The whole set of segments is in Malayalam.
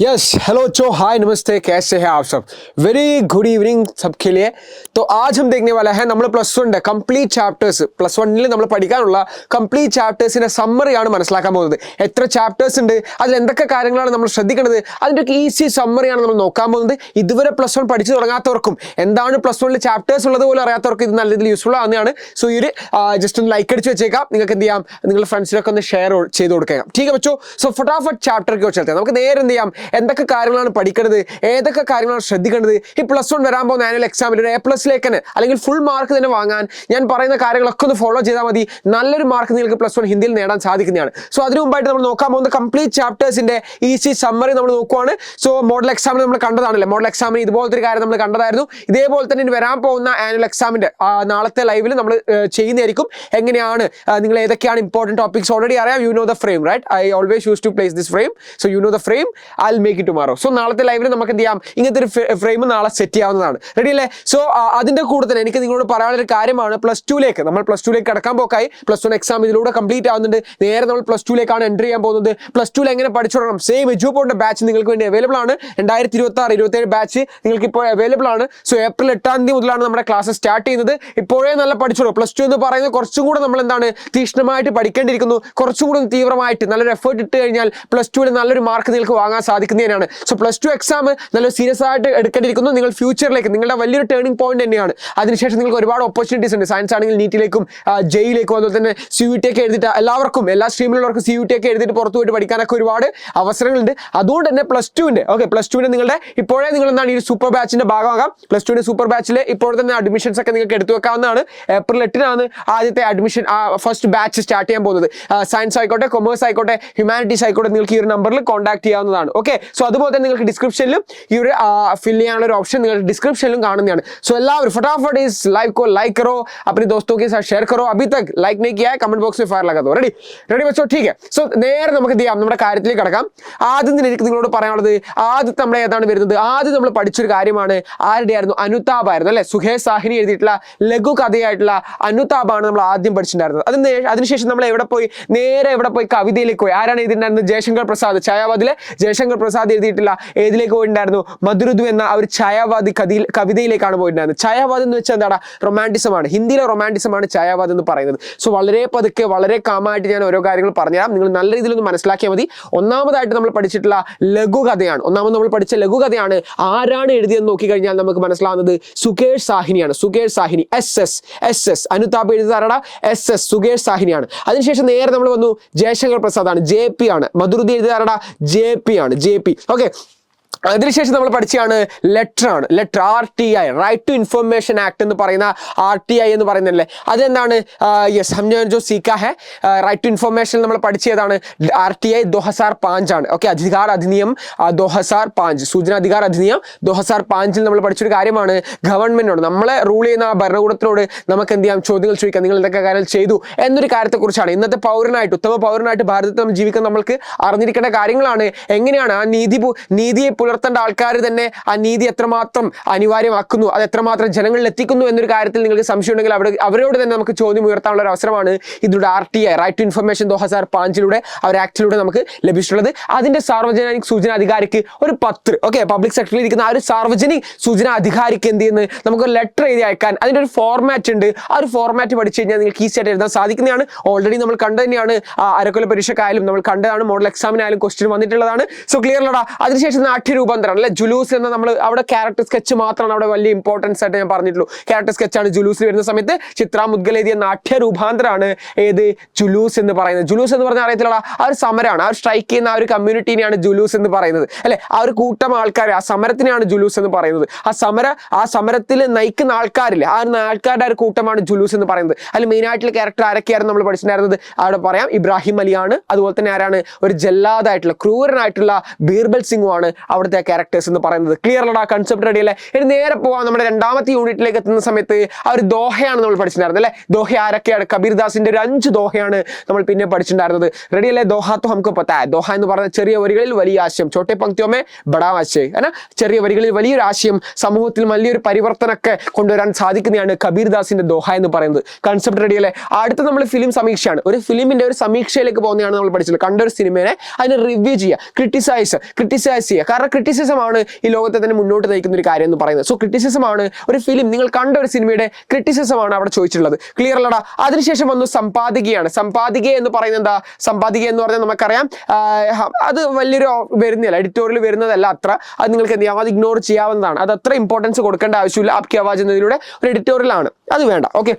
यस हेलो चो हाय नमस्ते कैसे हैं आप सब वेरी गुड इवनिंग सबके लिए तो आज हम देखने वाला है നമ്മൾ പ്ലസ് 1 കംപ്ലീറ്റ് ചാപ്റ്റേഴ്സ് പ്ലസ് 1 നമ്മൾ പഠിക്കാനുള്ള കംപ്ലീറ്റ് ചാപ്റ്റേഴ്സിന്റെ സമ്മറിയാണ് മനസ്സിലാക്കാൻ പോകുന്നത്. എത്ര ചാപ്റ്റേഴ്സ് ഉണ്ട്, അതിൽ എന്തൊക്കെ കാര്യങ്ങളാണ് നമ്മൾ ശ്രദ്ധിക്കേണ്ടത്, അതിന്റെ ഒക്കെ ഈസി സമ്മറിയാണ് നമ്മൾ നോക്കാൻ പോകുന്നത്. ഇതുവരെ പ്ലസ് 1 പഠിച്ചു തുടങ്ങാത്തവർക്കും എന്താണ് പ്ലസ് 1 ചാപ്റ്റേഴ്സ് ഉള്ളത് പോലും അറിയാത്തവർക്കും ഇത് നല്ല രീതിയിൽ യൂസ്ഫുൾ ആവുന്നതാണ്. സോ ഈ ഒരു ജസ്റ്റ് ഒന്ന് ലൈക്ക് അടിച്ച് വെച്ചേക്കാം. നിങ്ങൾക്ക് എന്ത് ചെയ്യാം, നിങ്ങളുടെ ഫ്രണ്ട്സിനൊക്കെ ഒന്ന് ഷെയർ ചെയ്ത് കൊടുക്കാം. ठीक है बच्चों, सो फटाफट ചാപ്റ്റർ के चलते हैं. നമുക്ക് നേരെ എന്ത് ചെയ്യാം, എന്തൊക്കെ കാര്യങ്ങളാണ് പഠിക്കേണ്ടത്, ഏതൊക്കെ കാര്യങ്ങളാണ് ശ്രദ്ധിക്കേണ്ടത്. ഈ പ്ലസ് 1 വരാൻ പോകുന്ന ആനുവൽ എക്സാമിൽ ഒരു A+ലേക്ക് അല്ലെങ്കിൽ ഫുൾ മാർക്ക് തന്നെ വാങ്ങാൻ ഞാൻ പറയുന്ന കാര്യങ്ങളൊക്കെ ഒന്ന് ഫോളോ ചെയ്താൽ മതി. നല്ലൊരു മാർക്ക് നിങ്ങൾക്ക് പ്ലസ് 1 ഹിന്ദിയിൽ നേടാൻ സാധിക്കുന്നതാണ്. സോ അതിനു മുമ്പായിട്ട് നമ്മൾ നോക്കാൻ പോകുന്ന കംപ്ലീറ്റ് ചാപ്റ്റേഴ്സിന്റെ ഈസി സമ്മറി നമ്മൾ നോക്കുവാണ്. സോ മോഡൽ എക്സാമിന് നമ്മൾ കണ്ടതാണല്ലേ, മോഡൽ എക്സാമിന് ഇതുപോലത്തെ ഒരു കാര്യം നമ്മൾ കണ്ടതായിരുന്നു. ഇതേപോലെ തന്നെ ഇനി വരാൻ പോകുന്ന ആനുവൽ എക്സാമിന്റെ നാളത്തെ ലൈവിൽ നമ്മൾ ചെയ്യുന്നതായിരിക്കും. എങ്ങനെയാണ് നിങ്ങൾ ഏതൊക്കെയാണ് ഇമ്പോർട്ടന്റ് ടോപ്പിക്സ് ഓൾറെഡി അറിയാം. You know the frame right, I always use to place this frame. So you know the frame, I will make it tomorrow. So നാളത്തെ ലൈവിൽ നമുക്ക് എന്ത് ചെയ്യാം, ഇങ്ങനത്തെ ഒരു ഫ്രെയിം നാളെ സെറ്റ് ചെയ്യാവുന്നതാണ്. റെഡി അല്ലേ? സോ അതിന്റെ കൂടെ തന്നെ എനിക്ക് നിങ്ങളോട് പറയാനുള്ള ഒരു കാര്യമാണ്, പ്ലസ് 2ലേക്ക് നമ്മൾ പ്ലസ് 2ലേക്ക് കടക്കാൻ പോക്കായി. പ്ലസ് 1 എക്സാം ഇതിലൂടെ കംപ്ലീറ്റ് ആവുന്നുണ്ട്. നേരെ നമ്മൾ പ്ലസ് 2ലേക്കാണ് എൻട്രി ചെയ്യാൻ പോകുന്നത്. പ്ലസ് 2ൽ എങ്ങനെ പഠിച്ചു തുടങ്ങണം, സെയിം എജുപോണിന്റെ ബാച്ച് നിങ്ങൾക്ക് വേണ്ടി അവൈലബിൾ ആണ്. 2026-27 ബാച്ച് നിങ്ങൾക്ക് ഇപ്പോൾ അവൈലബിൾ ആണ്. സോ ഏപ്രിൽ 8-ാം തീയതി മുതലാണ് നമ്മുടെ ക്ലാസ് സ്റ്റാർട്ട് ചെയ്യുന്നത്. ഇപ്പോഴേ നല്ല പഠിച്ചോളൂ. പ്ലസ് 2 എന്ന് പറയുന്നത് കുറച്ചും കൂടെ നമ്മൾ എന്താണ് തീക്ഷ്ണമായിട്ട് പഠിക്കേണ്ടിയിരിക്കുന്നു. കുറച്ചും കൂടെ തീവ്രമായിട്ട് നല്ലൊരു എഫേർട്ട് ഇട്ട് കഴിഞ്ഞാൽ പ്ലസ് 2ൽ നല്ലൊരു മാർക്ക് നിങ്ങൾക്ക് വാങ്ങാൻ സാധിക്കുന്നതിനാണ്. സോ പ്ലസ് 2 എക്സാം നല്ല സീരിയസ് ആയിട്ട് എടുക്കേണ്ടിയിരിക്കുന്നു. നിങ്ങൾ ഫ്യൂച്ചറിലേക്ക് നിങ്ങളുടെ വലിയൊരു ടേണിംഗ് പോയിന്റ് തന്നെയാണ്. അതിനുശേഷം നിങ്ങൾക്ക് ഒരുപാട് ഓപ്പർച്യൂണിറ്റീസ് ഉണ്ട്. സയൻസ് ആണെങ്കിൽ നീറ്റിലേക്കും ജെയിലേക്കും അതുപോലെ തന്നെ CUT ഒക്കെ എഴുതിയിട്ട് എല്ലാവർക്കും എല്ലാ സ്ട്രീമിലുള്ളവർക്കും CUT ഒക്കെ എഴുതിയിട്ട് പുറത്തു പോയിട്ട് പഠിക്കാനൊക്കെ ഒരുപാട് അവസരങ്ങളുണ്ട്. അതുകൊണ്ട് തന്നെ പ്ലസ് 2 നിങ്ങളുടെ ഇപ്പോഴേ നിങ്ങൾ എന്താണ് ഈ സൂപ്പർ ബാച്ചിന്റെ ഭാഗമാകാം. പ്ലസ് 2 സൂപ്പർ ബാച്ചിൽ ഇപ്പോൾ തന്നെ അഡ്മിഷൻസ് ഒക്കെ നിങ്ങൾക്ക് എടുത്തു വെക്കാവുന്നതാണ്. ഏപ്രിൽ 8-നാണ് ആദ്യത്തെ അഡ്മിഷൻ ഫസ്റ്റ് ബാച്ച് സ്റ്റാർട്ട് ചെയ്യാൻ പോകുന്നത്. സയൻസ് ആയിക്കോട്ടെ, കൊമേഴ്സ് ആയിക്കോട്ടെ, ഹ്യൂമാനിറ്റീസ് ആയിക്കോട്ടെ, നിങ്ങൾക്ക് ഈ ഒരു നമ്പറിൽ കോൺടാക്ട് ചെയ്യാവുന്നതാണ്. ഓക്കെ, സോ അതുപോലെ തന്നെ നിങ്ങൾക്ക് ഡിസ്ക്രിപ്ഷനിലും ഈ ഒരു ഫിൽ ചെയ്യാനുള്ള ഒരു ഓപ്ഷൻ നിങ്ങൾക്ക് ഡിസ്ക്രിപ്ഷനിലും കാണുന്നതാണ്. सो എല്ലാവരും फटाफट इस लाइव को लाइक करो, अपने दोस्तों के साथ शेयर करो. अभी तक लाइक नहीं किया है कमेंट बॉक्स में फायर लगा दो. റെഡി ബച്ചോ? ठीक है. സോ നേരെ നമുക്ക് എന്ത് ചെയ്യാം, നമ്മുടെ കാര്യത്തിലേക്ക് കടക്കാം. ആദ്യം തന്നെ എനിക്ക് നിങ്ങളോട് പറയാനുള്ളത്, ആദ്യം നമ്മുടെ ഏതാണ് വരുന്നത്, ആദ്യം നമ്മൾ പഠിച്ചൊരു കാര്യമാണ്. ആരുടെ ആയിരുന്നു? അനുതാപ് ആയിരുന്നു അല്ലെ. സുഹേഷ് സാഹിനി എഴുതിയിട്ടുള്ള ലഘു കഥയായിട്ടുള്ള അനുതാപാണ് നമ്മൾ ആദ്യം പഠിച്ചിട്ടുണ്ടായിരുന്നത്. അതിനുശേഷം നമ്മൾ നേരെ എവിടെ പോയി കവിതയിലേക്ക് പോയി. ആരാണ് എഴുതിയിട്ടുണ്ടായിരുന്നത്? ജയശങ്കർ പ്രസാദ്. ഛായാവാദിലെ ജയശങ്കർ പ്രസാദ് എഴുതിയിട്ടുള്ള ഏതിലേക്ക് പോയിട്ടുണ്ടായിരുന്നു? മധുരദു എന്ന ഒരു ഛായാവാദി കവിതയിലേക്കാണ് പോയിട്ടുണ്ടായിരുന്നത്. ഛായാവാദം എന്ന് വെച്ചാൽ എന്താണ്? റൊമാൻറ്റിസമാണ്. ഹിന്ദിയിലെ റൊമാൻറ്റിസമാണ് ഛായാവാദം എന്ന് പറയുന്നത്. സോ വളരെ പതുക്കെ വളരെ കാമായിട്ട് ഞാൻ ഓരോ കാര്യങ്ങൾ പറഞ്ഞുതരാം. നിങ്ങൾ നല്ല രീതിയിൽ ഒന്ന് മനസ്സിലാക്കിയാൽ മതി. ഒന്നാമതായിട്ട് നമ്മൾ പഠിച്ചിട്ടുള്ള ലഘുകഥയാണ്. നമ്മൾ പഠിച്ച ലഘുകഥയാണ്. ആരാണ് എഴുതിയെന്ന് നോക്കിക്കഴിഞ്ഞാൽ നമുക്ക് മനസ്സിലാവുന്നത് സുകേഷ് സാഹിനിയാണ്. Sukesh Sahni, SS അനുതാപ് എഴുതാറാണ് SS Sukesh സാഹിനിയാണ്. അതിനുശേഷം നേരെ നമ്മൾ വന്നു ജയശങ്കർ പ്രസാദ് ആണ്, JP ആണ്. മധുരദി എഴുതാറാണ് JP ആണ്, JP. ഓക്കെ, അതിനുശേഷം നമ്മൾ പഠിച്ചാണ് letter RTI, right to information act എന്ന് പറയുന്ന RTI എന്ന് പറയുന്നല്ലേ, അതെന്താണ്? യെസ് ഹം ജോ സീക്കാ ഹെ റൈറ്റ് ടു ഇൻഫർമേഷൻ നമ്മൾ പഠിച്ചതാണ് RTI 2005 ആണ്. ഓക്കെ, അധികാർ അധിനിയം 2005, സൂചന അധികാർ അധിനിയം 2005 നമ്മൾ പഠിച്ചൊരു കാര്യമാണ്. ഗവൺമെന്റിനോട്, നമ്മളെ റൂൾ ചെയ്യുന്ന ആ ഭരണകൂടത്തിനോട് നമുക്ക് എന്ത് ചെയ്യാം, ചോദ്യങ്ങൾ ചോദിക്കാം. നിങ്ങൾ എന്തൊക്കെ കാര്യങ്ങൾ ചെയ്തു എന്നൊരു കാര്യത്തെക്കുറിച്ചാണ്. ഇന്നത്തെ പൗരനായിട്ട്, ഉത്തമ പൗരനായിട്ട് ഭാരതത്തിൽ നമ്മൾ ജീവിക്കാൻ നമ്മൾക്ക് അറിഞ്ഞിരിക്കേണ്ട കാര്യങ്ങളാണ്. എങ്ങനെയാണ് ആ നീതിയെ പുലർത്തേണ്ട ആൾക്കാർ തന്നെ ആ നീതി എത്രമാത്രം അനിവാര്യമാക്കുന്നു, അത് എത്രമാത്രം ജനങ്ങളിൽ എത്തിക്കുന്നു എന്നൊരു കാര്യത്തിൽ നിങ്ങൾക്ക് സംശയം ഉണ്ടെങ്കിൽ അവരോട് തന്നെ നമുക്ക് ചോദ്യം ഉയർത്താനുള്ള ഒരു അവസരമാണ് ഇതിലൂടെ RTI റൈറ്റ് ടു ഇൻഫർമേഷൻ 2005 ആ ഒരു ആക്ടിലൂടെ നമുക്ക് ലഭിച്ചിട്ടുള്ളത്. അതിന്റെ സാർവജനിക സൂചന അധികാരിക്ക് ഒരു പത്ര, ഓക്കെ, പബ്ലിക് സെക്ടറിൽ ഇരിക്കുന്ന ആ ഒരു സാർവജനിക സൂചന അധികാരിക്ക് എന്ത് ചെയ്യുന്നത്, നമുക്കൊരു ലെറ്റർ എഴുതി അയക്കാൻ അതിന്റെ ഒരു ഫോർമാറ്റ് ഉണ്ട്. ആ ഒരു ഫോർമാറ്റ് പഠിച്ചു കഴിഞ്ഞാൽ നിങ്ങൾക്ക് ഈസി ആയിട്ട് എഴുതാൻ സാധിക്കുന്നതാണ്. ഓൾറെഡി നമ്മൾ കണ്ടു തന്നെയാണ്. അരക്കൊല്ല പരീക്ഷക്കായാലും നമ്മൾ കണ്ടതാണ്, മോഡൽ എക്സാമിനായാലും ക്വസ്റ്റ്യൻ വന്നിട്ടുള്ളതാണ്. സോ ക്ലിയർ അല്ലടാ? അതിനുശേഷം നാട്യരൂപാന്തരം അല്ലെ, ജുലൂസ് എന്ന നമ്മൾ അവിടെ ക്യാരക്ടർ സ്കെച്ച് മാത്രമാണ് അവിടെ വലിയ ഇമ്പോർട്ടൻസ് ആയിട്ട് ഞാൻ പറഞ്ഞിട്ടുള്ളൂ. ക്യാരക്ടർ സ്കെച്ചാണ് ജുലൂസിൽ വരുന്ന സമയത്ത്. ചിത്ര മുദ്ഗൽ എഴുതിയ നാട്യരൂപാന്തരമാണ് ഏത്? ജുലൂസ് എന്ന് പറയുന്നത്. ജുലൂസ് എന്ന് പറഞ്ഞാൽ അറിയത്തില്ല, ആ ഒരു സമരമാണ്, ആ ഒരു സ്ട്രൈക്ക് ചെയ്യുന്ന ആ ഒരു കമ്മ്യൂണിറ്റിനെയാണ് ജുലൂസ് എന്ന് പറയുന്നത് അല്ലെ. ആ ഒരു കൂട്ടം ആൾക്കാർ, ആ സമരത്തിനെയാണ് ജുലൂസ് എന്ന് പറയുന്നത്. ആ സമരത്തിൽ നയിക്കുന്ന ആൾക്കാരില്ലേ, ആ ആൾക്കാരുടെ ഒരു കൂട്ടമാണ് ജുലൂസ് എന്ന് പറയുന്നത്. അതിൽ മെയിൻ ആയിട്ടുള്ള ക്യാരക്ടർ ആരൊക്കെയായിരുന്നു നമ്മൾ പഠിച്ചിട്ടുണ്ടായിരുന്നത്? അവിടെ പറയാം, ഇബ്രാഹിം അലിയാണ്. അതുപോലെ തന്നെ ആരാണ്? ഒരു ജല്ലാദായിട്ടുള്ള ക്രൂരനായിട്ടുള്ള ബീർബൽ സിംഗുമാണ് അവിടുത്തെ ഇവിടുത്തെ ക്യാരക്ടേഴ്സ് എന്ന് പറയുന്നത്. ക്ലിയർ അല്ലടാ? കൺസെപ്റ്റ് റെഡി അല്ലേ? ഇനി നേരെ പോവാം നമ്മുടെ രണ്ടാമത്തെ യൂണിറ്റിലേക്ക് എത്തുന്ന സമയത്ത് ആ ഒരു ദോഹയാണ് നമ്മൾ പഠിച്ചിട്ടുണ്ടായിരുന്നത് അല്ലേ? ദോഹ ആരൊക്കെയാണ്? കബീർദാസിന്റെ ഒരു 5 ദോഹയാണ് നമ്മൾ പിന്നെ പഠിച്ചിട്ടുണ്ടായിരുന്നത്. റെഡി അല്ലേ? ദോഹ തോ ഹംകോ പത്താ ഹൈ. ദോഹ എന്ന് പറയുന്ന ചെറിയ വരികളിൽ വലിയ ആശയം, ചോട്ടെ പങ്ക്തിയോമേ ബടാ ആശയം ആണ്. ചെറിയ വരികളിൽ വലിയൊരു ആശയം, സമൂഹത്തിൽ വലിയൊരു പരിവർത്തനമൊക്കെ കൊണ്ടുവരാൻ സാധിക്കുന്നതാണ് കബീർദാസിന്റെ ദോഹ എന്ന് പറയുന്നത്. കൺസെപ്റ്റ് റെഡി അല്ലേ? അടുത്ത നമ്മൾ ഫിലിം സമീക്ഷയാണ്. ഒരു ഫിലിമിന്റെ ഒരു സമീക്ഷയിലേക്ക് പോകുന്നതാണ് നമ്മൾ പഠിച്ചത്. കണ്ടൊരു സിനിമയെ അതിനെ റിവ്യൂ ചെയ്യുക, ക്രിട്ടിസൈസ് ചെയ്യുക. കാരണം ക്രിറ്റിസിസം ആണ് ഈ ലോകത്തെ തന്നെ മുന്നോട്ട് നയിക്കുന്ന ഒരു കാര്യം എന്ന് പറയുന്നത്. സോ ക്രിറ്റിസിസം ആണ് ഒരു ഫിലിം, നിങ്ങൾ കണ്ട ഒരു സിനിമയുടെ ക്രിറ്റിസിസം ആണ് അവിടെ ചോദിച്ചിട്ടുള്ളത്. ക്ലിയർ അല്ലടാ? അതിനുശേഷം വന്നു സമ്പാദികയാണ്. സമ്പാദിക എന്ന് പറയുന്നത് എന്താ? സമ്പാദിക എന്ന് പറഞ്ഞാൽ നമുക്കറിയാം അത് വലിയൊരു വരുന്നില്ല, എഡിറ്റോറിയൽ വരുന്നതല്ല അത്ര. അത് നിങ്ങൾക്ക് എന്ത് ചെയ്യാം? അത് ഇഗ്നോർ ചെയ്യാവുന്നതാണ്. അത് അത്ര ഇമ്പോർട്ടൻസ് കൊടുക്കേണ്ട ആവശ്യമില്ല. ആപ്കി ആവാസ് എന്നതിലൂടെ ഒരു എഡിറ്റോറിയൽ ആണ്, അത് വേണ്ട. ഓക്കെ,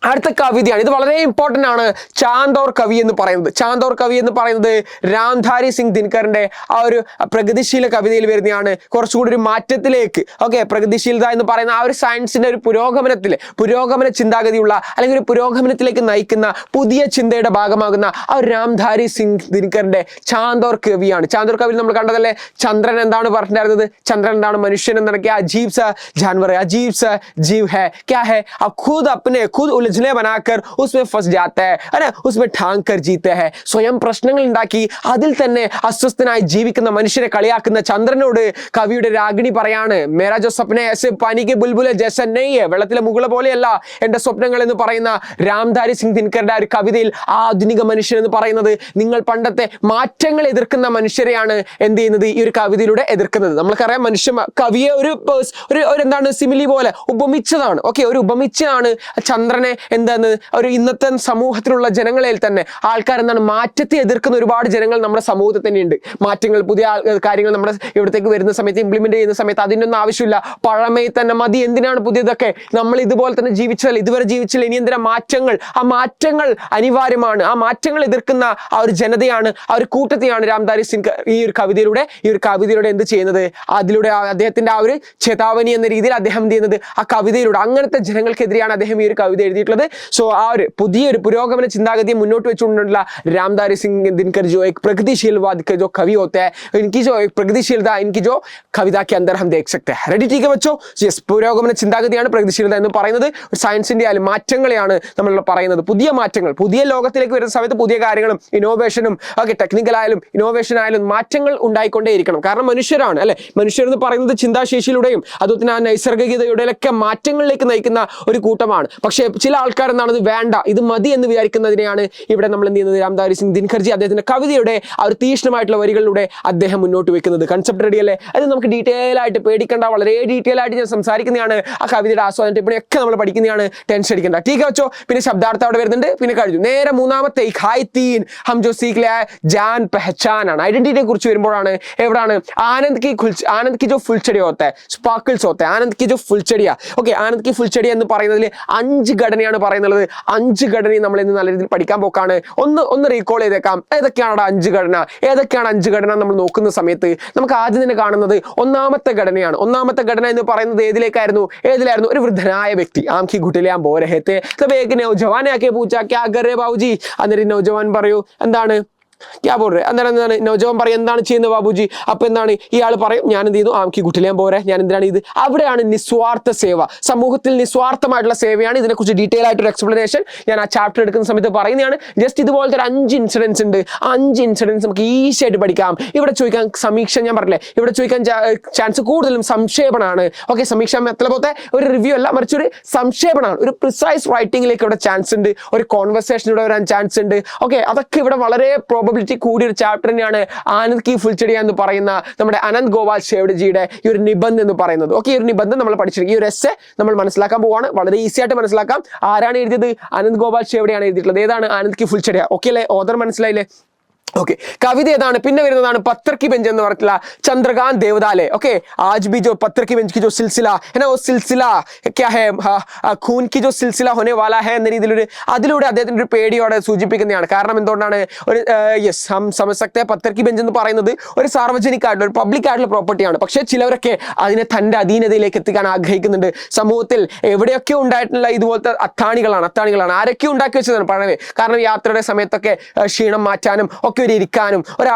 അടുത്ത കവിതയാണ്. ഇത് വളരെ ഇമ്പോർട്ടൻ്റ് ആണ്. ചാന്ദ് ഔർ കവി എന്ന് പറയുന്നത്. ചാന്ദ് ഔർ കവി എന്ന് പറയുന്നത് രാംധാരി സിംഗ് ദിനകറിന്റെ ആ ഒരു പ്രഗതിശീല കവിതയിൽ വരുന്നതാണ്. കുറച്ചുകൂടി ഒരു മാറ്റത്തിലേക്ക്, ഓക്കെ, പ്രഗതിശീലത എന്ന് പറയുന്ന ആ ഒരു സയൻസിന്റെ ഒരു പുരോഗമന ചിന്താഗതിയുള്ള അല്ലെങ്കിൽ ഒരു പുരോഗമനത്തിലേക്ക് നയിക്കുന്ന പുതിയ ചിന്തയുടെ ഭാഗമാകുന്ന ആ ഒരു രാംധാരി സിംഗ് ദിനകറിന്റെ ചാന്ദ് ഔർ കവിയാണ്. ചാന്ദ് ഔർ കവിയിൽ നമ്മൾ കണ്ടതല്ലേ? ചന്ദ്രൻ എന്താണ് പറഞ്ഞിട്ടുണ്ടായിരുന്നത്? ചന്ദ്രൻ എന്താണ്? മനുഷ്യൻ എന്താണ്? അജീബ് സ ജാൻവർ है, अजीब सा जीव है, क्या है? अब खुद उलझने बनाकर उसमें फंस जाता है ना, उसमें ठांग कर जीते हैं. സ്വയം പ്രശ്നങ്ങൾ ഉണ്ടാക്കി അതിൽ തന്നെ അസ്വസ്ഥനായി ജീവിക്കുന്ന മനുഷ്യരെ കളിയാക്കുന്ന ചന്ദ്രനോട് കവിയുടെ രാഗിണി പറയാണ്, മേരാ ജോ സ്വപ്ന ऐसे पानी के बुलबुल जैसा नहीं है, വെള്ളത്തിലെ മുകുള പോലെയല്ല എൻ്റെ സ്വപ്നങ്ങൾ എന്ന് പറയുന്ന രാംധാരി സിംഗ് ദിനകറിന്റെ ഒരു കവിതയിൽ ആധുനിക മനുഷ്യൻ എന്ന് പറയുന്നത് നിങ്ങൾ പണ്ടത്തെ മാറ്റങ്ങൾ എതിർക്കുന്ന മനുഷ്യരെയാണ് എന്ത് ചെയ്യുന്നത്? ഈ ഒരു കവിതയിലൂടെ എതിർക്കുന്നത്. നമ്മൾക്കറിയാം കവിയെ ഒരു എന്താണ് സിമിലി പോലെ ഉപമിച്ചതാണ്. ഓക്കെ, ഒരു ഉപമിച്ചാണ് ചന്ദ്രനെ എന്താണ് ഒരു ഇന്നത്തെ സമൂഹത്തിലുള്ള ജനങ്ങളിൽ തന്നെ ആൾക്കാർ എന്താണ് മാറ്റത്തെ എതിർക്കുന്ന ഒരുപാട് ജനങ്ങൾ നമ്മുടെ സമൂഹത്തിൽ തന്നെയുണ്ട്. മാറ്റങ്ങൾ, പുതിയ കാര്യങ്ങൾ നമ്മുടെ ഇവിടത്തേക്ക് വരുന്ന സമയത്ത് ഇംപ്ലിമെന്റ് ചെയ്യുന്ന സമയത്ത് അതിൻ്റെ ഒന്നും ആവശ്യമില്ല, പഴമയിൽ തന്നെ മതി, എന്തിനാണ് പുതിയതൊക്കെ, നമ്മൾ ഇതുപോലെ തന്നെ ജീവിച്ചാൽ ഇതുവരെ ജീവിച്ചില്ല, ഇനി എന്തിനാ മാറ്റങ്ങൾ? ആ മാറ്റങ്ങൾ അനിവാര്യമാണ്. ആ മാറ്റങ്ങൾ എതിർക്കുന്ന ആ ഒരു ജനതയാണ്, ആ ഒരു കൂട്ടത്തെയാണ് രാംധാരി സിംഗ് ഈ ഒരു കവിതയിലൂടെ എന്ത് ചെയ്യുന്നത്? അതിലൂടെ അദ്ദേഹത്തിന്റെ ആ ഒരു ചേതാവനി എന്ന രീതിയിൽ അദ്ദേഹം എന്ത് ചെയ്യുന്നത്? ആ കവിതയിലൂടെ അങ്ങനത്തെ ജനങ്ങൾക്കെതിരെയാണ് അദ്ദേഹം ഈ ഒരു കവിത എഴുതിയിട്ടുള്ളത്. സോ ആ ഒരു പുതിയൊരു പുരോഗമന ചിന്താഗതിയെ മുന്നോട്ട് വെച്ചുകൊണ്ടുള്ള രാംധാരി സിംഗ് ദിനकर जो एक प्रगतिशीलवाद के जो कवि होते हैं, इनकी जो एक प्रगतिशीलता इनकी जो कविता के अंदर हम देख सकते हैं. रेडी? ठीक है बच्चों? യെസ്, പുരോഗമന ചിന്താഗതിയാണ് പ്രഗതിശീലത എന്ന് പറയുന്നത്. സയൻസിന്റെ ആയാലും മാറ്റങ്ങളെയാണ് നമ്മൾ പറയുന്നത്. പുതിയ മാറ്റങ്ങൾ, പുതിയ ലോകത്തിലേക്ക് വരുന്ന സമയത്ത് പുതിയ കാര്യങ്ങളും ഇന്നോവേഷനും ഒക്കെ, ടെക്നിക്കൽ ആയാലും ഇന്നോവേഷൻ ആയാലും മാറ്റങ്ങൾ ഉണ്ടായിക്കൊണ്ടേയിരിക്കണം. കാരണം മനുഷ്യരാണ് അല്ലെ, മനുഷ്യർ എന്ന് പറയുന്നത് ചിന്താശേഷിയിലൂടെയും അതുപോലെ ആ നൈസർഗികതയുടെയൊക്കെ മാറ്റങ്ങളിലേക്ക് നയിക്കുന്ന ഒരു കൂട്ടമാണ്. പക്ഷേ ചില ആൾക്കാർ എന്താണത് വേണ്ട, ഇത് മതി എന്ന് വിചാരിക്കുന്നതിനെയാണ് ഇവിടെ നമ്മൾ എന്ത് ചെയ്യുന്നത്? രാംധാരി സിംഗ് ദിനകർജി അദ്ദേഹത്തിന്റെ കവിതയുടെ ആ ഒരു തീക്ഷ്ണമായിട്ടുള്ള വരികളിലൂടെ അദ്ദേഹം മുന്നോട്ട് വെക്കുന്നത്. കൺസെപ്റ്റ് റെഡി അല്ലേ? അത് നമുക്ക് ഡീറ്റെയിൽ ആയിട്ട് പേടിക്കേണ്ട, വളരെ ഡീറ്റെയിൽ ആയിട്ട് ഞാൻ സംസാരിക്കുന്നതാണ്. ആ കവിതയുടെ ആസ്വാദന ടിപ്പണിയൊക്കെ നമ്മൾ പഠിക്കുന്നതാണ്, ടെൻഷൻ അടിക്കേണ്ട. ടീക്ക് വെച്ചോ. പിന്നെ ശബ്ദാർത്ഥം അവിടെ വരുന്നുണ്ട്, പിന്നെ കഴിഞ്ഞു. നേരെ മൂന്നാമത്തെ ഹം ജോ സീഖ് ലിയാ ജാൻ പെഹചാൻ ആണ്. ഐഡന്റിറ്റിയെ കുറിച്ച് വരുമ്പോഴാണ് എവിടാണ് ആനന്ദ് കി ജോ ഫുൾച്ചടി ഹോത്താ ഹൈ, സ്പാർക്കിൾസ് ഹോത്താ ഹൈ, ആനന്ദ് കി ജോ ഫുൾച്ചടിയ. ഓക്കെ, ആനന്ദ് കി ഫുൾച്ചടി എന്ന് പറയുന്നതിൽ 5 ഘടനയാണ് പറയുന്നത്. 5 ഘടനയും നമ്മൾ ഇന്ന് നല്ല രീതിയിൽ പഠിക്കാൻ പോക്കാണ്. ഒന്ന് റീകോൾ ചെയ്തേക്കാം. ഏതൊക്കെയാണ് 5 ഘടന? ഏതൊക്കെയാണ് 5 ഘടന നമ്മൾ നോക്കുന്ന സമയത്ത് നമുക്ക് ആദ്യം തന്നെ കാണുന്നത് ഒന്നാമത്തെ ഘടനയാണ്. ഒന്നാമത്തെ ഘടന എന്ന് പറയുന്നത് ഏതിലായിരുന്നു? ഒരു വൃദ്ധനായ വ്യക്തി. ആംഖി ഘുട്ടിലാം ബോ രഹേ थे, തബ് ഏക് നൗജവാൻ ആകെ പൂച്ചാ ക്യാ കർ രഹേ ബാബൂജി. അന്നേരം നൗജവാൻ പറയൂ എന്താണ് ക്യാ ബോൾ രേ, അന്നേരം എന്താണ് നൗജവാൻ പറയും എന്താണ് ചെയ്യുന്നത് ബാബുജി? അപ്പൊ എന്താണ് ഇയാൾ പറയും ഞാൻ എന്ത് ചെയ്തു? ആംഖി ഘുട്ടിലാൻ പോരെ, ഞാൻ എന്തിനാണ് ഇത്? അവിടെയാണ് നിസ്വാർത്ഥ സേവ. സമൂഹത്തിൽ നിസ്വാർത്ഥമായിട്ടുള്ള സേവയാണ്. ഇതിനെക്കുറിച്ച് ഡീറ്റെയിൽ ആയിട്ടൊരു എക്സ്പ്ലനേഷൻ ഞാൻ ആ ചാപ്റ്റർ എടുക്കുന്ന സമയത്ത് പറയുന്നതാണ്. ജസ്റ്റ് ഇതുപോലത്തെ 5 ഇൻസിഡൻസ് ഉണ്ട്. 5 ഇൻസിഡൻസ് നമുക്ക് ഈസി ആയിട്ട് പഠിക്കാം. ഇവിടെ ചോദിക്കാൻ സമീക്ഷ, ഞാൻ പറഞ്ഞില്ലേ, ഇവിടെ ചോദിക്കാൻ ചാൻസ് കൂടുതലും സംക്ഷേപണമാണ്. ഓക്കെ, സമീക്ഷ പോലത്തെ ഒരു റിവ്യൂ അല്ല, മറിച്ച് ഒരു സംക്ഷേപണമാണ്. ഒരു പ്രിസൈസ് റൈറ്റിംഗിലേക്ക് ഇവിടെ ചാൻസ് ഉണ്ട്, ഒരു കോൺവെർസേഷൻ ഇവിടെ വരാൻ ചാൻസ് ഉണ്ട്. ഓക്കെ, അതൊക്കെ ഇവിടെ വളരെ പ്രോബബിലിറ്റി കൂടിയൊരു ചാപ്റ്റർ തന്നെയാണ് ആനന്ദ് കി ഫുൾച്ചടിയ എന്ന് പറയുന്ന നമ്മുടെ അനന്ത് ഗോപാൽ ഷേവ്ഡജിയുടെ ഈ ഒരു നിബന്ധം എന്ന് പറയുന്നത്. ഓക്കെ, ഈ ഒരു നിബന്ധം നമ്മൾ പഠിച്ചിരിക്കും. ഈ ഒരു എസ്സെ നമ്മൾ മനസ്സിലാക്കാൻ പോവാണ്. വളരെ ഈസി ആയിട്ട് മനസ്സിലാക്കാം. ആരാണ് എഴുതിയത്? അനന്ത് ഗോപാൽ ഷേവ്ഡയാണ് എഴുതിയിട്ടുള്ളത്. ഏതാണ്? ആനന്ദ് കി ഫുൾച്ചടിയ. ഓക്കെ അല്ലേ? ഓദർ മനസ്സിലായില്ലേ? ओके, कविता ഏതാണ്? പിന്നെ വരുന്നതാണ് പത്ഥർ की बेंच എന്ന് പറഞ്ഞിട്ടുള്ള ചന്ദ്രകാന്ത് ദേവദാലെ. ഓക്കെ, आज भी जो पत्थर की बेंच की जो सिलसिला है ना, वो सिलसिला क्या है, खून की जो सिलसिला होने वाला है എന്ന രീതിയിൽ അതിലൂടെ അദ്ദേഹത്തിന്റെ ഒരു പേടിയോടെ സൂചിപ്പിക്കുന്നതാണ്. കാരണം എന്തുകൊണ്ടാണ്? ഒരു യെസ്, ഹം സമझ सकते हैं പത്ഥർ की बेंच എന്ന് പറയുന്നത് ഒരു സാർവജനികമായിട്ടുള്ള, ഒരു പബ്ലിക് ആയിട്ടുള്ള പ്രോപ്പർട്ടിയാണ്. പക്ഷേ ചിലവരൊക്കെ അതിനെ തന്റെ അധീനതയിലേക്ക് എത്തിക്കാൻ ആഗ്രഹിക്കുന്നുണ്ട്. സമൂഹത്തിൽ എവിടെയൊക്കെ ഉണ്ടായിട്ടുള്ള ഇതുപോലത്തെ അത്താണികളാണ്. ആരൊക്കെ ഉണ്ടാക്കി വെച്ചതാണ് പഴമേ. കാരണം യാത്രയുടെ സമയത്തൊക്കെ ക്ഷീണം മാറ്റാനും ഒക്കെ നോക്കി ഒരു ഇരിക്കാനും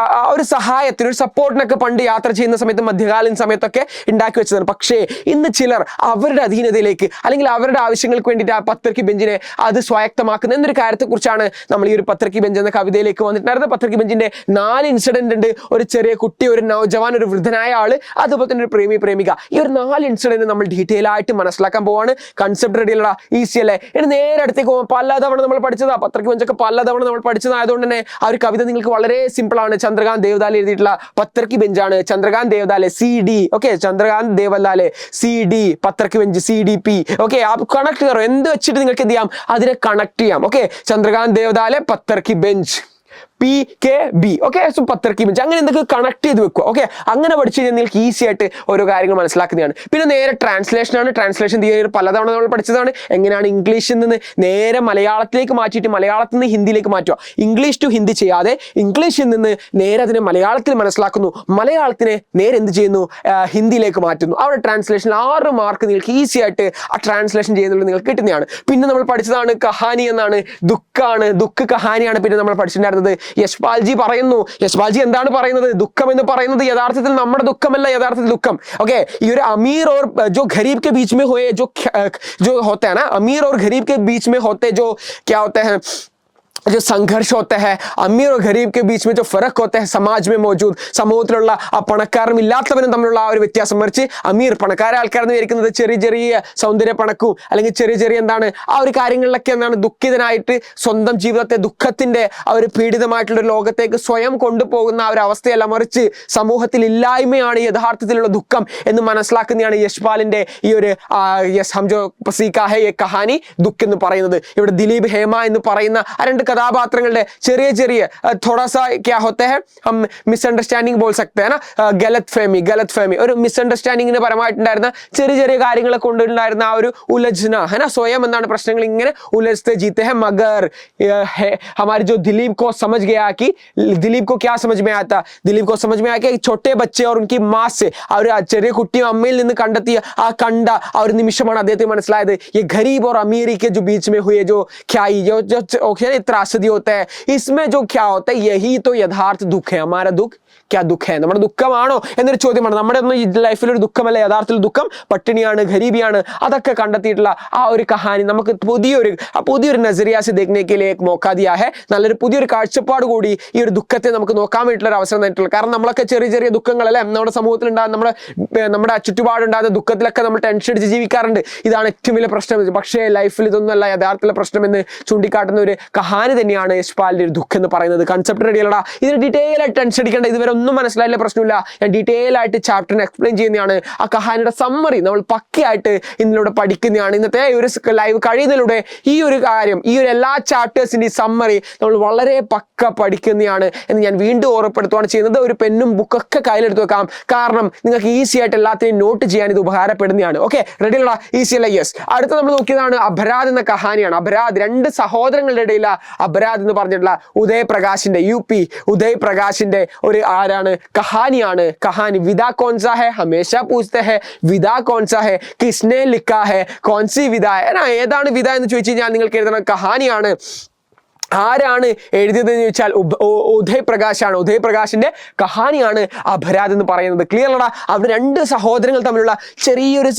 ഒരു സഹായത്തിന് ഒരു സപ്പോർട്ടിനൊക്കെ പണ്ട് യാത്ര ചെയ്യുന്ന സമയത്ത് മധ്യകാലീന സമയത്തൊക്കെ ഉണ്ടാക്കി വെച്ചതാണ്. പക്ഷേ ഇന്ന് ചിലർ അവരുടെ അധീനതയിലേക്ക് അല്ലെങ്കിൽ അവരുടെ ആവശ്യങ്ങൾക്ക് വേണ്ടിയിട്ട് ആ പത്രക്ക് ബെഞ്ചിനെ അത് സ്വായത്തമാക്കുന്ന എന്നൊരു കാര്യത്തെക്കുറിച്ചാണ് നമ്മൾ ഈ ഒരു പത്രക്ക് ബെഞ്ച് എന്ന കവിതയിലേക്ക് വന്നിട്ടുണ്ടായിരുന്നത്. പത്രക്ക് ബെഞ്ചിന്റെ 4 ഇൻസിഡന്റ് ഉണ്ട്. ഒരു ചെറിയ കുട്ടി, ഒരു നവജവാൻ, ഒരു വൃദ്ധനായ ആള്, അതുപോലെ തന്നെ ഒരു പ്രേമിക. ഈ ഒരു 4 ഇൻസിഡന്റ് നമ്മൾ ഡീറ്റെയിൽ ആയിട്ട് മനസ്സിലാക്കാൻ പോവാണ്. കൺസെപ്റ്റ് റെഡിയുള്ള, ഈസി അല്ലേ? ഇനി നേരെ അടുത്തേക്ക് പോകാം. പലതവണ നമ്മൾ പഠിച്ചതാ പത്രക്ക് ബെഞ്ചൊക്കെ, പലതവണ നമ്മൾ പഠിച്ചതായതുകൊണ്ട് തന്നെ ആ ഒരു കവിത നിങ്ങൾക്ക് വളരെ സിമ്പിൾ ആണ്. ചന്ദ്രകാന്ത് ദേവദാലെ എഴുതിയിട്ടുള്ള പത്രക്ക് ബെഞ്ചാണ്. Chandrakant Devtale CD, okay, Chandrakant Devtale CD, പത്രക്ക് ബെഞ്ച് CDP, ഓക്കെ. കണക്ട് കറോ എന്ത് വെച്ചിട്ട് നിങ്ങൾക്ക് എന്ത് ചെയ്യാം, അതിനെ കണക്ട് ചെയ്യാം. ഓക്കെ, ചന്ദ്രകാന്ത് ദേവദാലെ പത്രക്ക് ബെഞ്ച് PKB, ഓക്കെ. സോ പത്രക്ക് ബെഞ്ച് അങ്ങനെ എന്തൊക്കെ കണക്ട് ചെയ്ത് വെക്കുക. ഓക്കെ, അങ്ങനെ പഠിച്ചു കഴിഞ്ഞാൽ നിങ്ങൾക്ക് ഈസി ആയിട്ട് ഓരോ കാര്യങ്ങൾ മനസ്സിലാക്കുന്നതാണ്. പിന്നെ നേരെ ട്രാൻസ്ലേഷൻ ആണ്. ട്രാൻസ്ലേഷൻ തിയറി പലതവണ നമ്മൾ പഠിച്ചതാണ്. എങ്ങനെയാണ് ഇംഗ്ലീഷിൽ നിന്ന് നേരെ മലയാളത്തിലേക്ക് മാറ്റിയിട്ട് മലയാളത്തിൽ നിന്ന് ഹിന്ദിയിലേക്ക് മാറ്റുക. ഇംഗ്ലീഷ് ടു ഹിന്ദി ചെയ്യാതെ ഇംഗ്ലീഷിൽ നിന്ന് നേരെ അതിനെ മലയാളത്തിൽ മനസ്സിലാക്കുന്നു, മലയാളത്തിനെ നേരെ എന്ത് ചെയ്യുന്നു, ഹിന്ദിയിലേക്ക് മാറ്റുന്നു. അവിടെ ട്രാൻസ്ലേഷൻ 6 മാർക്ക് നിങ്ങൾക്ക് ഈസി ആയിട്ട് ആ ട്രാൻസ്ലേഷൻ ചെയ്യുന്നത് നിങ്ങൾക്ക് കിട്ടുന്നതാണ്. പിന്നെ നമ്മൾ പഠിച്ചതാണ് കഹാനി എന്നാണ്, ദുഃഖാണ്, ദുഃഖ കഹാനിയാണ്. പിന്നെ നമ്മൾ പഠിച്ചിട്ടുണ്ടായിരുന്നത് യശ്പാൽജി പറയുന്നു. യശ്പാൽജി എന്താണ് പറയുന്നത്? ദുഃഖം എന്ന് പറയുന്നത് യഥാർത്ഥത്തിൽ നമ്മുടെ ദുഃഖമല്ല, യഥാർത്ഥത്തിൽ ദുഃഖം. ഓക്കെ, ഈ ഒരു अमीर और जो गरीब के बीच में हुए जो होते हैं ना, अमीर और गरीब के बीच में होते जो क्या होते हैं, जो संघर्ष होता है, अमीर और गरीब के बीच में जो फर्क होता है समाज में मौजूद, സമൂഹത്തിലുള്ള ആ പണക്കാരും ഇല്ലാത്തവനും തമ്മിലുള്ള ആ ഒരു വ്യത്യാസം. മറിച്ച് അമീർ പണക്കാരെ ആൾക്കാരെന്ന് വിചാരിക്കുന്നത് ചെറിയ ചെറിയ സൗന്ദര്യ പണക്കും അല്ലെങ്കിൽ ചെറിയ ചെറിയ എന്താണ് ആ ഒരു കാര്യങ്ങളിലൊക്കെ എന്താണ് ദുഃഖിതനായിട്ട് സ്വന്തം ജീവിതത്തെ ദുഃഖത്തിന്റെ ആ ഒരു പീഡിതമായിട്ടുള്ള ഒരു ലോകത്തേക്ക് സ്വയം കൊണ്ടുപോകുന്ന ആ ഒരു അവസ്ഥയല്ല, മറിച്ച് സമൂഹത്തിൽ ഇല്ലായ്മയാണ് യഥാർത്ഥത്തിലുള്ള ദുഃഖം എന്ന് മനസ്സിലാക്കുന്നതാണ് യശ്പാലിന്റെ ഈ ഒരു ഹംജോ പസീക ഹെ യെ കഹാനി ദുഃഖ് എന്ന് പറയുന്നത്. ഇവിടെ ദിലീപ് ഹേമ എന്ന് പറയുന്ന ആ 2 കഥാപാത്രങ്ങളുടെ ചെറിയ ചെറിയ थोड़ा सा क्या होता है, हम മിസ്അണ്ടർസ്റ്റാൻഡിങ് बोल सकते हैं ना, ഗലത് ഫെമി ഒരു മിസ്അണ്ടർസ്റ്റാൻഡിങ്ങിന് പരമായിട്ടുണ്ടായിരുന്ന ചെറിയ ചെറിയ കാര്യങ്ങളെ കൊണ്ടുണ്ടായിരുന്ന ആ ഒരു ഉലझना है ना, സ്വയം എന്താണ് പ്രശ്നങ്ങൾ ഇങ്ങനെ ഉലझते जीते हैं. मगर हमारे जो दिलीप को समझ गया कि दिलीप को क्या समझ में आता, दिलीप को समझ में आया कि छोटे बच्चे और उनकी माँ से ആ ഒരു ചെറിയ കുട്ടിയും അമ്മയിൽ നിന്ന് കണ്ടെത്തിയ ആ ഒരു നിമിഷമാണ് അദ്ദേഹത്തിന് മനസ്സിലായത്. ये गरीब और अमीर के जो बीच में हुए जो ख्याई जो त्रासदी होता है, इसमें जो क्या होता है, यही तो यथार्थ दुख है. हमारा दुख क्या दुख है, നമ്മുടെ ദുഃഖമാണോ എന്നൊരു ചോദ്യമാണ്. നമ്മുടെ ഒന്നും ഈ ലൈഫിൽ ഒരു ദുഃഖമല്ല, യഥാർത്ഥത്തിൽ ദുഃഖം പട്ടിണിയാണ്, ഗരീബിയാണ്. അതൊക്കെ കണ്ടെത്തിയിട്ടുള്ള ആ ഒരു കഹാനി നമുക്ക് പുതിയൊരു നസറിയാസ് ദേഖ്നെ കെ ലിയെ മौका दिया है. നല്ലൊരു പുതിയൊരു കാഴ്ചപ്പാട് കൂടി ഈ ഒരു ദുഃഖത്തെ നമുക്ക് നോക്കാൻ വേണ്ടിയിട്ടുള്ള ഒരു അവസരം തന്നിട്ടുള്ളത്. കാരണം നമ്മളൊക്കെ ചെറിയ ചെറിയ ദുഃഖങ്ങളല്ലേ നമ്മുടെ സമൂഹത്തിൽ ഉണ്ടാകുന്ന നമ്മുടെ ചുറ്റുപാടുണ്ടാകുന്ന ദുഃഖത്തിലൊക്കെ നമ്മൾ ടെൻഷൻ അടിച്ച് ജീവിക്കാറുണ്ട്. ഇതാണ് ഏറ്റവും വലിയ പ്രശ്നം. പക്ഷേ ലൈഫിൽ ഇതൊന്നുമല്ല യഥാർത്ഥത്തിലുള്ള പ്രശ്നം എന്ന് ചൂണ്ടിക്കാട്ടുന്ന ഒരു കഹാനി തന്നെയാണ് യശ്പാലിന്റെ ഒരു ദുഃഖം എന്ന് പറയുന്നത്. കൺസെപ്റ്റ് റെഡിയല്ലടാ? ഇതിന് ഡീറ്റെയിൽ ആയിട്ട് ടെൻഷൻ അടിക്കേണ്ട, ഇതുവരെ ഒന്നും മനസ്സിലായില്ല പ്രശ്നമില്ല, ഞാൻ ഡീറ്റെയിൽ ആയിട്ട് ചാപ്റ്ററിനെ എക്സ്പ്ലെയിൻ ചെയ്യുന്നതാണ്. ആ കഹാനിയുടെ സമ്മറി നമ്മൾ പക്കയായിട്ട് ഇതിലൂടെ പഠിക്കുന്നതാണ്. ഇന്നത്തെ ഒരു ലൈവ് കഴിയുന്നതിലൂടെ ഈ ഒരു കാര്യം, ഈ ഒരു എല്ലാ ചാപ്റ്റേഴ്സിന്റെ സമ്മറി നമ്മൾ വളരെ പക്ക പഠിക്കുന്നതാണ് എന്ന് ഞാൻ വീണ്ടും ഓർമ്മപ്പെടുത്തുകയാണ് ചെയ്യുന്നത്. ഒരു പെന്നും ബുക്കൊക്കെ കയ്യിലെടുത്ത് വെക്കാം, കാരണം നിങ്ങൾക്ക് ഈസി ആയിട്ട് എല്ലാത്തിനെയും നോട്ട് ചെയ്യാൻ ഇത് ഉപകാരപ്പെടുന്നതാണ്. ഓക്കെ, റെഡിയുള്ള ഈസി അല്ല? യെസ്. അടുത്ത നമ്മൾ നോക്കിയതാണ് അപരാധ് എന്ന കഹാനിയാണ്. അപരാധ് 2 സഹോദരങ്ങളുടെ ഇടയില അപരാധ് എന്ന് പറഞ്ഞിട്ടുള്ള ഉദയ് പ്രകാശിന്റെ UP ഉദയ് പ്രകാശിന്റെ ഒരു ആരാണ് കഹാനിയാണ്. കഹാനി വിദാ കോൺസാ ഹെ, ഹമേശ പൂछते हैं വിദാ കോൺസാ ഹെ, കിസ്നെ ലിഖാ ഹെ, കോൺസി വിദാ ഹെ. ഏതാണ് വിദ എന്ന് ചോദിച്ചു കഴിഞ്ഞാൽ നിങ്ങൾക്ക് എഴുതുന്ന കഹാനിയാണ്. ആരാണ് എഴുതിയതെന്ന് ചോദിച്ചാൽ ഉദയ് പ്രകാശാണ്. ഉദയ് പ്രകാശിന്റെ കഹാനിയാണ് അപരാധ് എന്ന് പറയുന്നത്. ക്ലിയർ ആടാ? അവർ 2 സഹോദരങ്ങൾ തമ്മിലുള്ള ചെറിയൊരു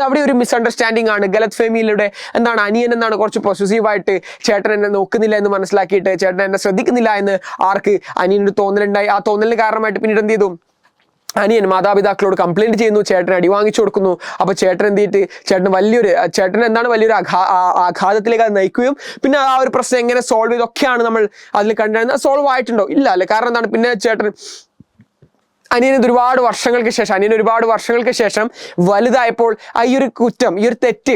അവിടെ ഒരു മിസ്അണ്ടർസ്റ്റാൻഡിങ് ആണ്. ഗലത് ഫെമിയിലൂടെ എന്താണ് അനിയൻ എന്നാണ് കുറച്ച് പൊസസീവായിട്ട് ചേട്ടൻ എന്നെ നോക്കുന്നില്ല എന്ന് മനസ്സിലാക്കിയിട്ട് ചേട്ടൻ എന്നെ ശ്രദ്ധിക്കുന്നില്ല എന്ന് ആർക്ക് അനിയനൊരു തോന്നലുണ്ടായി. ആ തോന്നലിന് കാരണമായിട്ട് പിന്നീട് എന്ത് ചെയ്തു, അനിയൻ മാതാപിതാക്കളോട് കംപ്ലൈന്റ് ചെയ്യുന്നു, ചേട്ടൻ അടി വാങ്ങിച്ചു കൊടുക്കുന്നു. അപ്പൊ ചേട്ടൻ എന്ത് ചെയ്തിട്ട് വലിയൊരു ആഘാതത്തിലേക്ക് അത് നയിക്കുകയും പിന്നെ ആ ഒരു പ്രശ്നം എങ്ങനെ സോൾവ് ചെയ്തൊക്കെയാണ് നമ്മൾ അതിൽ കണ്ടിരുന്നത്. സോൾവ് ആയിട്ടുണ്ടോ? ഇല്ല അല്ലെ? കാരണം എന്താണ്, പിന്നെ ചേട്ടൻ അനിയന് ഒരുപാട് വർഷങ്ങൾക്ക് ശേഷം വലുതായപ്പോൾ ഈ ഒരു കുറ്റം, ഈ ഒരു തെറ്റ്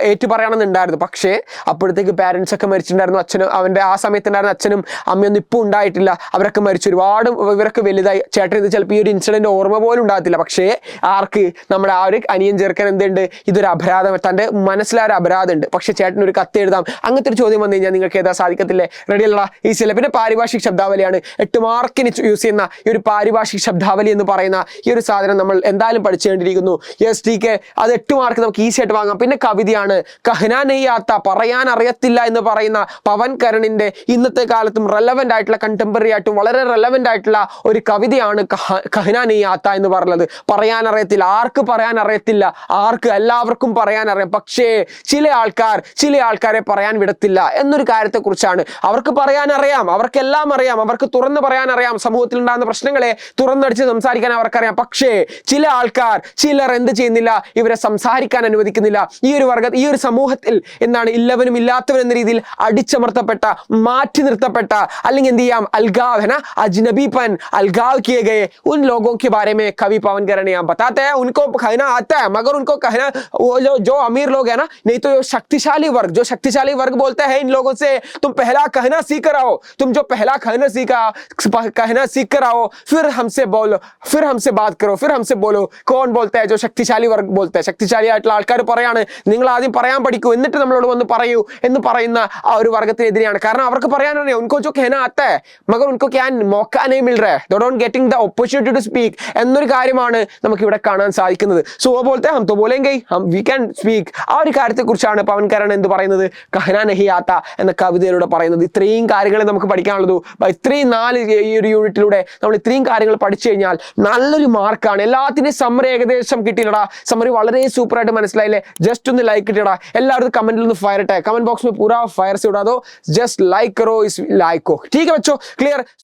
ഏറ്റുപറയണമെന്നുണ്ടായിരുന്നു. പക്ഷേ അപ്പോഴത്തേക്ക് പാരൻസ് ഒക്കെ മരിച്ചിട്ടുണ്ടായിരുന്നു. അച്ഛനും അവൻ്റെ ആ സമയത്തുണ്ടായിരുന്ന അച്ഛനും അമ്മയൊന്നും ഇപ്പോൾ ഉണ്ടായിട്ടില്ല, അവരൊക്കെ മരിച്ചു. ഇവരൊക്കെ വലുതായി. ചേട്ടൻ ചിലപ്പോൾ ഈ ഒരു ഇൻസിഡന്റ് ഓർമ്മ പോലും ഉണ്ടാകത്തില്ല. പക്ഷേ ആർക്ക്, നമ്മുടെ ആ ഒരു അനിയൻ ചെറുക്കൻ എന്തുണ്ട്, ഇതൊരു അപരാധം, തൻ്റെ മനസ്സിലൊരു അപരാധം ഉണ്ട്. പക്ഷേ ചേട്ടൻ ഒരു കത്ത് എഴുതാം, അങ്ങനത്തെ ഒരു ചോദ്യം വന്നു കഴിഞ്ഞാൽ നിങ്ങൾക്ക് ഏതാ സാധിക്കത്തില്ലേ? റെഡിയല്ല? ഈസിയല്ല? പിന്നെ പാരിഭാഷിക് ശബ്ദാവലിയാണ് 8 മാർക്കിന് യൂസ് ചെയ്യുന്ന ഈ ഒരു പാരിഭാഷിക് ശബ്ദാവലി ഗീതാവലി എന്ന് പറയുന്ന ഈ ഒരു സാധനം നമ്മൾ എന്തായാലും പഠിച്ചുകൊണ്ടിരിക്കുന്നു. യെസ് ടീക്കെ, അത് 8 മാർക്ക് നമുക്ക് ഈസി ആയിട്ട് വാങ്ങാം. പിന്നെ കവിതയാണ് കഹ്നാ നെയ് ആത്ത, പറയാൻ അറിയത്തില്ല എന്ന് പറയുന്ന പവൻ കരണിന്റെ ഇന്നത്തെ കാലത്തും റെലവെന്റ് ആയിട്ടുള്ള കണ്ടംപററി ആയിട്ടും വളരെ റെലവെന്റ് ആയിട്ടുള്ള ഒരു കവിതയാണ് കഹ്നാ നെയ് ആത്ത എന്ന് പറയുന്നത്. പറയാൻ അറിയത്തില്ല, ആർക്ക് പറയാൻ അറിയത്തില്ല? ആർക്ക്? എല്ലാവർക്കും പറയാൻ അറിയാം. പക്ഷേ ചില ആൾക്കാരെ പറയാൻ വിടത്തില്ല എന്നൊരു കാര്യത്തെക്കുറിച്ചാണ്. അവർക്ക് പറയാൻ അറിയാം, അവർക്കെല്ലാം അറിയാം, അവർക്ക് തുറന്ന് പറയാൻ അറിയാം, സമൂഹത്തിൽ ഉണ്ടാകുന്ന പ്രശ്നങ്ങളെ തുറന്നടിച്ച് സംസാരിക്കാൻ അവർക്കറിയാം. പക്ഷേ ചിലർ എന്ത് ചെയ്യുന്നില്ല? ഇവരെ സംസാരിക്കാൻ അനുവദിക്കുന്നില്ല. ഈ ഒരു സമൂഹത്തിൽ എന്താണ് ഇല്ലവനും ഇല്ലാത്തവൻ എന്ന രീതിയിൽ അടിച്ചമർത്തപ്പെട്ട, മാറ്റി നിർത്തപ്പെട്ട, അല്ലെങ്കിൽ എന്ത് ചെയ്യാം, अलगाव है ना, अजनबीपन, अलगाव किए गए उन लोगों के बारे में कवि पवन करण यहाँ बताते हैं. उनको कहना आता है, मगर उनको कहना, वो जो अमीर लोग है ना, नहीं तो शक्तिशाली वर्ग बोलते हैं इन लोगों से, तुम पहला कहना सीख कर आओ, तुम जो पहला कहना सीख कर आओ, फिर हमसे बात करो, फिर हमसे बोलो. कौन बोलता है? जो शक्तिशाली वर्ग बोलता है. ശക്തിശാലി ആയിട്ടുള്ള ആൾക്കാർ പറയാണ്, നിങ്ങൾ ആദ്യം പറയാൻ പഠിക്കൂ, എന്നിട്ട് നമ്മളോട് വന്ന് പറയൂ എന്ന് പറയുന്ന ആ ഒരു വർഗത്തിനെതിരെയാണ്. കാരണം അവർക്ക് പറയാനറിയാം, ഉनको जो कहना आता है मगर उनको क्या मौका नहीं मिल रहा है, they don't getting the opportunity to speak എന്നൊരു കാര്യമാണ് നമുക്ക് ഇവിടെ കാണാൻ സാധിക്കുന്നത്. സോ बोलते हैं हम तो बोलेंगे ही, हम we can speak. ആ ഒരു കാര്യത്തെക്കുറിച്ചാണ് പവൻ കരൺ എന്ത് പറയുന്നത്, കഹ്നാ നഹി ആത്ത എന്ന കവിതയിലൂടെ പറയുന്നത്. ഇത്രയും കാര്യങ്ങൾ നമുക്ക് പഠിക്കാനുള്ളൂ. ഇത്രയും 4 ഈ ഒരു യൂണിറ്റിലൂടെ നമ്മൾ ഇത്രയും കാര്യങ്ങൾ പഠിച്ചു കഴിഞ്ഞാൽ നല്ലൊരു മാർക്കാണ്. എല്ലാത്തിൻ്റെയും സമ്മറി ഏകദേശം കിട്ടിയില്ലടാ, സമ്മറി വളരെ സൂപ്പർ ആയിട്ട് മനസ്സിലായില്ലേ? ജസ്റ്റ് ഒന്ന് ലൈക്ക് ഇട്ടിടാ, എല്ലാവരും കമന്റിൽ ഒന്ന് ഫയർ ഇട്ടേ, कमेंट बॉक्स में पूरा फायर से उड़ा दो, जस्ट लाइक करो, इस लाइक को, ठीक है बच्चों, क्लियर.